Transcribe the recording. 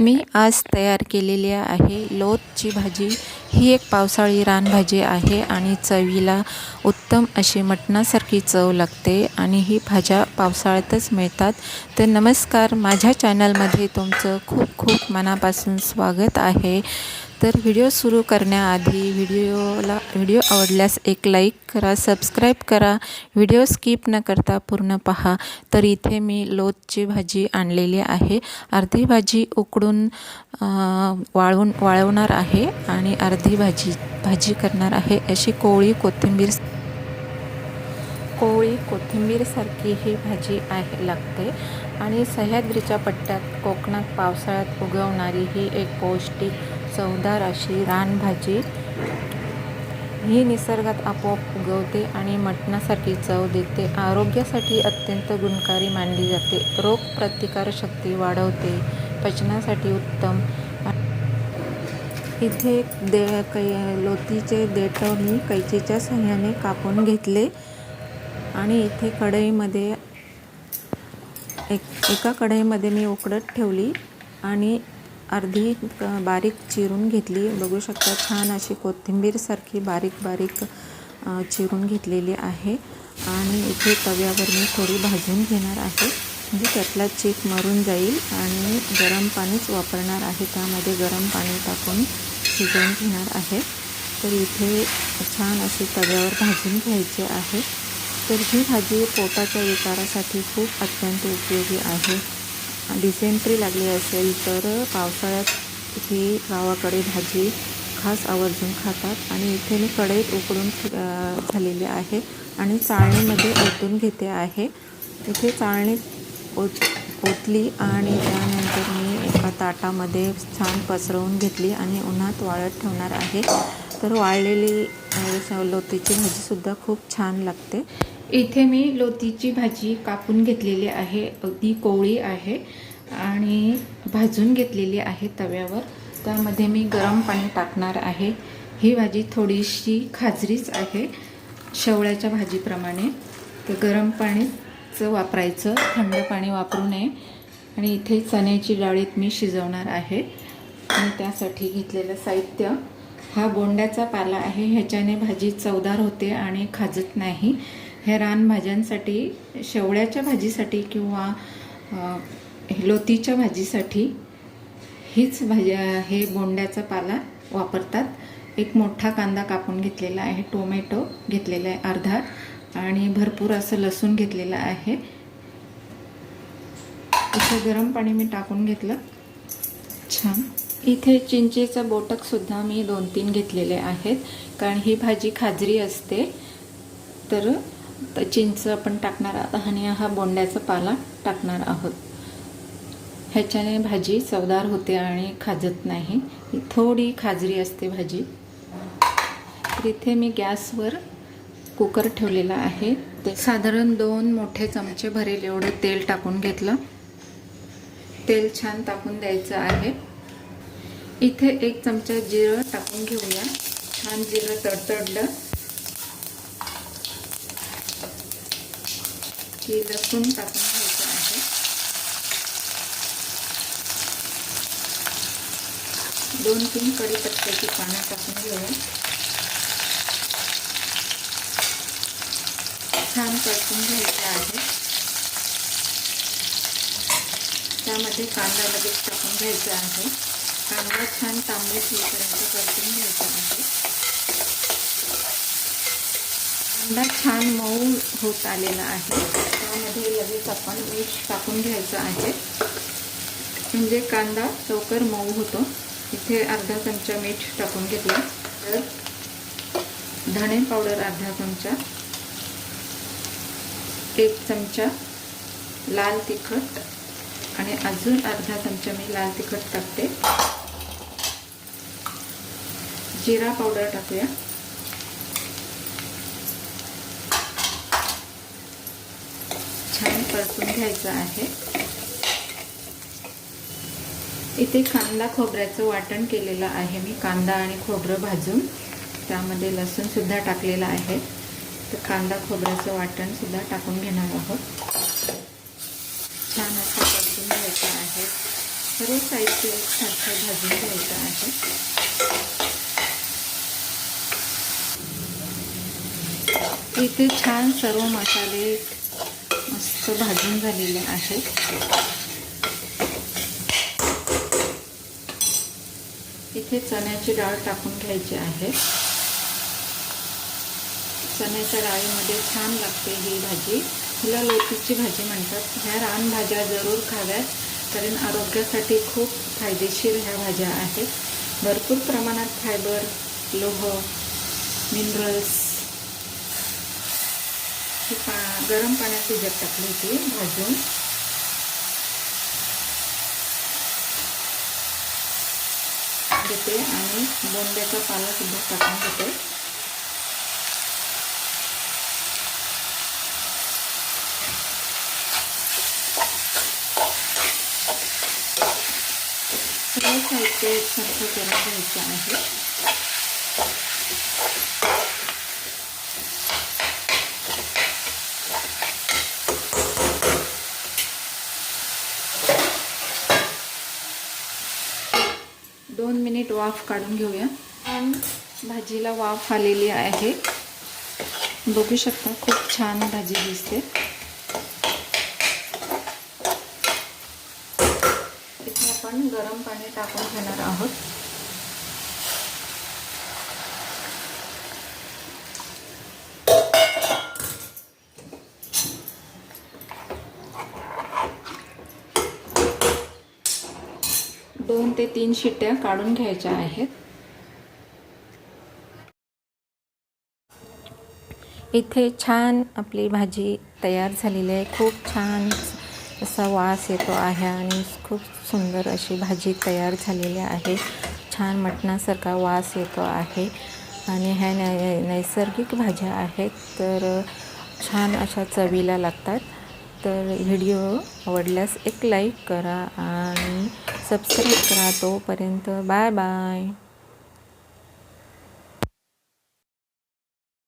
मी आज तयार केलेली आहे लोतची भाजी। ही एक पावसाळी रानभाजी आहे आणि चवीला उत्तम अशी मटणासारखी चव लागते आणि ही भाज्या पावसाळ्यातच मिळतात। तर नमस्कार, माझ्या चॅनलमध्ये तुमचं खूप खूप मनापासून स्वागत आहे। तर व्हिडिओ सुरू करण्याआधी व्हिडिओ आवडल्यास एक लाईक करा, सबस्क्राईब करा, व्हिडिओ स्किप न करता पूर्ण पहा। तर इथे मी लोतची भाजी आणलेली आहे। अर्धी भाजी उकडून वाळवणार आहे आणि अर्धी भाजी करणार आहे। अशी कोवळी कोथिंबीर सारखी ही भाजी लागते आणि सह्याद्रीच्या पट्ट्यात कोकणात पावसाळ्यात उगवणारी ही एक पौष्टिक चवदार अशी रानभाजी। ही निसर्गात आपोआप उगवते आणि मटणासारखी चव देते। आरोग्यासाठी अत्यंत गुणकारी मानली जाते। रोग प्रतिकारशक्ती वाढवते, पचनासाठी उत्तम। इथे लोतीचे देठ मी कैचीच्या सहाय्याने कापून घेतले आणि इथे कढईमध्ये एका कढईमध्ये मी उकडत ठेवली आणि अर्धी बारीक चिरून घेतली। बघू शकता छान अशी कोथिंबीर सारखी बारीक चिरून घेतलेली आहे आणि इथे तव्यावर मी थोडी भाजून घेणार आहे, म्हणजे त्यातला चीक मरून जाईल। आणि गरम पाणीच वापरणार आहे, त्यामध्ये गरम पाणी टाकून शिजवून घेणार आहे। तर इथे छान अशी तव्यावर भाजून घ्यायची आहे। तर ही भाजी पोटाच्या विकारासाठी खूप अत्यंत उपयोगी आहे। डिसेंट्री लागली असेल तर पावसाळ्यात ही गावाकडे भाजी खास आवर्जून खातात। आणि इथे मी कढईत उकडून झालेली आहे आणि चाळणीमध्ये ओतून घेते आहे। इथे चाळणीत ओतली आणि त्यानंतर मी एका ताटामध्ये छान पसरवून घेतली आणि उन्हात वाळत ठेवणार आहे। तर वाळलेली लोतीची भाजीसुद्धा खूप छान लागते। इथे मी लोतीची भाजी कापून घेतलेली आहे, अगदी कोवळी आहे आणि भाजून घेतलेली आहे तव्यावर। त्यामध्ये मी गरम पाणी टाकणार आहे। ही भाजी थोडीशी खाजरीच आहे शेवळ्याच्या भाजीप्रमाणे, तर गरम पाणीच वापरायचं, थंड पाणी वापरू नये। आणि इथे चण्याची डाळीत मी शिजवणार आहे आणि त्यासाठी घेतलेलं साहित्य हा बोंड्याचा पाला आहे। ह्याच्याने भाजी चवदार होते आणि खाजत नाही। हे रानभाज्यांसाठी, शेवळ्याच्या भाजीसाठी किंवा लोतीच्या भाजीसाठी हीच भाजी, हे बोंड्याचा पाला वापरतात। एक मोठा कांदा कापून घेतलेला आहे, टोमॅटो घेतलेला आहे अर्धा आणि भरपूर असं लसूण घेतलेलं आहे। इथे गरम पाणी मी टाकून घेतलं छान। इथे चिंचेचं बोटकसुद्धा मी 2-3 घेतलेले आहेत, कारण ही भाजी खाजरी असते। तर चिंच आपण टाकणार आहोत आणि हा बोंड्याचा पाला टाकणार आहोत। ह्याच्याने भाजी चवदार होते आणि खाजत नाही, थोडी खाजरी असते भाजी। तर इथे मी गॅसवर कुकर ठेवलेला आहे। ते साधारण 2 मोठे चमचे भरेल एवढं तेल टाकून घेतलं। तेल छान टाकून द्यायचं आहे। इथे 1 चमचा जिरं टाकून घेऊया। छान जिरं तडतडलं की लसूण टाकून घ्यायचं आहे। 2-3 कढीपत्त्याची पानं टाकून घेऊया। छान परतून घ्यायचं आहे। त्यामध्ये कांदा लगेच टाकून घ्यायचा आहे। कांदा छान तांबूस होईपर्यंत परतून घ्यायचा आहे। कांदा छान मऊ होत आलेला आहे, त्यामध्ये लगेच आपण मीठ टाकून घ्यायचं आहे, म्हणजे कांदा लवकर मऊ होतो। इथे अर्धा चमचा मीठ टाकून घेतला। तर धणे पावडर अर्धा चमचा, 1 चमचा लाल तिखट आणि अजून अर्धा चमचा मी लाल तिखट टाकते। जिरा पावडर टाकूया। छान परतून घ्यायचं आहे। इथे कांदा खोबऱ्याचं वाटण केलेलं आहे मी, कांदा आणि खोबरं भाजून, त्यामध्ये लसूण सुद्धा टाकलेला आहे। तर कांदा खोबऱ्याचं वाटण सुद्धा टाकून घेणार आहोत। छान असं परतून घ्यायचं आहे। सर्व साहित्य एकसारखं भाजून घ्यायचं आहे. इथे छान सर्व मसाले मस्त भाजून झालेले आहेत. इथे चण्याची डाळ टाकून घ्यायची आहे. चण्याच्या डाळीमध्ये छान लागते ही भाजी. हिला लोतीची भाजी म्हणतात. ह्या रानभाज्या जरूर खाव्यात, कारण आरोग्यासाठी खूप फायदेशीर ह्या भाज्या आहेत. भरपूर प्रमाणात फायबर, लोह, मिनरल्स. ही गरम पाण्यात भिजत टाकली होती भाजून. घेते आणि बोंड्याचा पाला सुद्धा टाकून घेते. सर्व साहित्य एकसारखं करून घ्यायचं आहे. दोन मिनिट वाफ काढून घेऊया. भाजीला वाफ आलेली आहे. बघू शकता खूप छान भाजी दिसते. इथे आपण गरम पाणी टाकून घेणार आहोत. दोन ते 3 शिट्ट्या काढून घ्यायच्या आहेत. इथे छान आपली भाजी तयार झालेली आहे. खूप छान असा वास येतो आहे आणि खूप सुंदर अशी भाजी तयार झालेली आहे. छान मटणासारखा वास येतो आहे आणि ह्या नैसर्गिक भाज्या आहेत, तर छान अशा चवीला लागतात. तर व्हिडिओ आवडल्यास एक लाईक करा आणि सबस्क्राईब करा. तोपर्यंत बाय बाय.